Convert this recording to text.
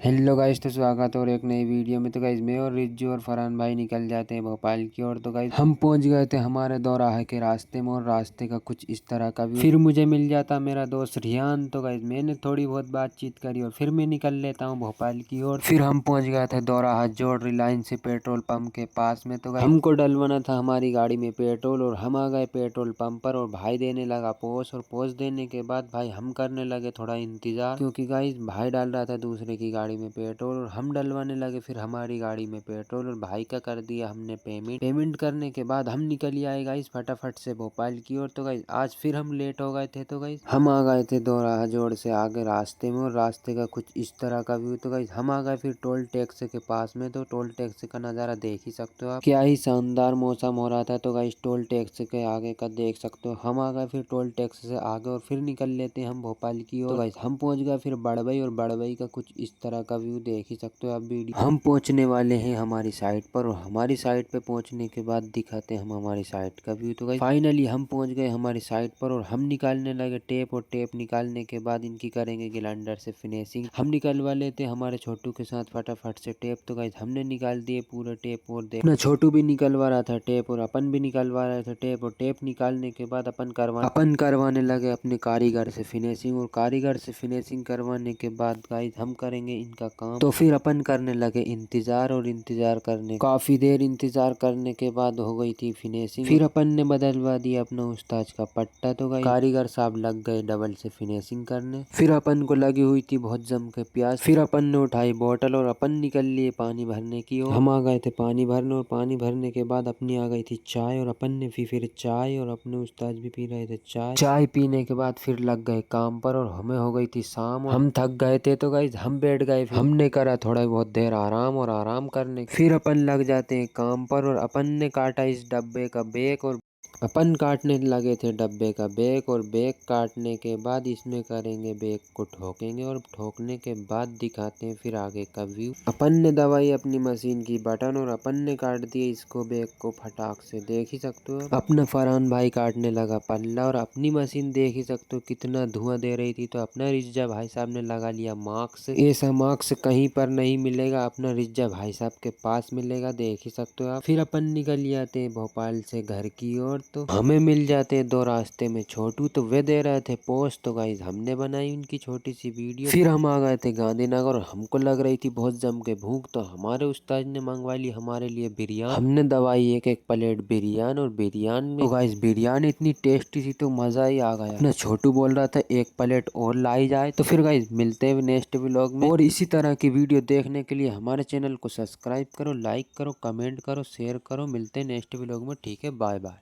Hello guys, तो स्वागत है और एक नई वीडियो में। तो गाइस मैं और रिज्जू और फरहान भाई निकल जाते हैं भोपाल की ओर। तो गाइस हम पहुंच गए थे हमारे दोराहे के रास्ते में और रास्ते का कुछ इस तरह का भी। फिर मुझे मिल जाता मेरा दोस्त रियान। तो गाइस मैंने थोड़ी बहुत बातचीत करी और फिर मैं निकल लेता हूँ भोपाल की ओर। फिर हम पहुँच गए थे दोराहा जोड़ रिलायंस पेट्रोल पंप के पास में। तो गाइस हमको डलवाना था हमारी गाड़ी में पेट्रोल और हम आ गए पेट्रोल पंप पर और भाई देने लगा पोस। और पोस देने के बाद भाई हम करने लगे थोड़ा इंतजार, क्योंकि गाइस भाई डाल रहा था दूसरे की गाड़ी में पेट्रोल और हम डलवाने लगे फिर हमारी गाड़ी में पेट्रोल। और भाई का कर दिया हमने पेमेंट करने के बाद हम निकल आए गाइस फटाफट से भोपाल की ओर। तो गाइस आज फिर हम लेट हो गए थे। तो गाइस हम आ गए थे दोराहा जोड़ से आगे रास्ते में और रास्ते का कुछ इस तरह का व्यू। तो गाइस हम आ गए फिर टोल टैक्स के पास में। तो टोल टैक्स का नज़ारा देख ही सकते हो आप, क्या ही शानदार मौसम हो रहा था। तो गाइस टोल टैक्स के आगे का देख सकते हो। हम आ गए फिर टोल टैक्स से आगे और फिर निकल लेते हैं हम भोपाल की ओर। तो गाइस हम पहुंच गए फिर बड़बई और बड़बई का कुछ इस तरह का व्यू देख ही सकते हो आप वीडियो। हम पहुंचने वाले हैं हमारी साइट पर और हमारी साइट पे पहुंचने के बाद दिखाते हैं हम हमारी साइट का व्यू। तो गाइस फाइनली हम पहुंच गए हमारी साइट पर और हम निकालने लगे टेप। और टेप निकालने के बाद इनकी करेंगे ग्राइंडर से फिनिशिंग। हम निकलवा लेते हमारे छोटू के साथ फटाफट से टेप। तो गाइस हमने निकाल दिए पूरे टेप और देख छोटू भी निकलवा रहा था टेप और अपन भी निकलवा रहे थे टेप। और टेप निकालने के बाद अपन करवाने लगे अपने कारीगर से फिनिशिंग। और कारीगर से फिनिशिंग करवाने के बाद गाइस हम करेंगे इनका काम। तो फिर अपन करने लगे इंतजार और इंतजार करने काफी देर इंतजार करने के बाद हो गई थी फिनिशिंग। फिर अपन ने बदलवा दिया अपना उस्ताद का पट्टा। तो गाइस कारीगर साहब लग गए डबल से फिनिशिंग करने। फिर अपन को लगी हुई थी बहुत जम के प्यास। फिर अपन ने उठाई बोतल और अपन निकल लिए पानी भरने की ओर। हम आ गए थे पानी भरने और पानी भरने के बाद अपनी आ गई थी चाय और अपन ने फिर चाय और अपने उस्ताद भी पी रहे थे चाय पीने के बाद फिर लग गए काम पर और हमें हो गई थी शाम और हम थक गए थे। तो गाइस हम बैठ गए। हमने करा थोड़ा बहुत देर आराम और आराम करने फिर अपन लग जाते हैं काम पर। और अपन ने काटा इस डब्बे का बेक और अपन काटने लगे थे डब्बे का बेक। और बेक काटने के बाद इसमें करेंगे बेक को ठोकेंगे और ठोकने के बाद दिखाते हैं फिर आगे का व्यू। अपन ने दबाई अपनी मशीन की बटन और अपन ने काट दिया इसको बेक को फटाक से देख ही सकते हो। अपना फरहान भाई काटने लगा पल्ला और अपनी मशीन देख ही सकते हो कितना धुआं दे रही थी। तो अपना रिज्जा भाई साहब ने लगा लिया मास्क। ऐसा मास्क कहीं पर नहीं मिलेगा, अपना रिज्जा भाई साहब के पास मिलेगा, देख ही सकते हो आप। फिर अपन निकल जाते हैं भोपाल से घर की ओर। तो हमें मिल जाते हैं दो रास्ते में छोटू। तो वे दे रहे थे पोस्ट। तो गाइस हमने बनाई उनकी छोटी सी वीडियो। फिर हम आ गए थे गांधीनगर और हमको लग रही थी बहुत जम के भूख। तो हमारे उस्ताद ने मंगवा ली हमारे लिए बिरयानी। हमने दवाई एक एक प्लेट बिरयानी और बिरयानी में तो गाइस बिरयानी इतनी टेस्टी थी तो मजा ही आ गया। अपना छोटू बोल रहा था एक प्लेट और लाई जाए। तो फिर गाइस मिलते हैं नेक्स्ट व्लॉग में और इसी तरह की वीडियो देखने के लिए हमारे चैनल को सब्सक्राइब करो, लाइक करो, कमेंट करो, शेयर करो। मिलते हैं नेक्स्ट व्लॉग में। ठीक है, बाय बाय।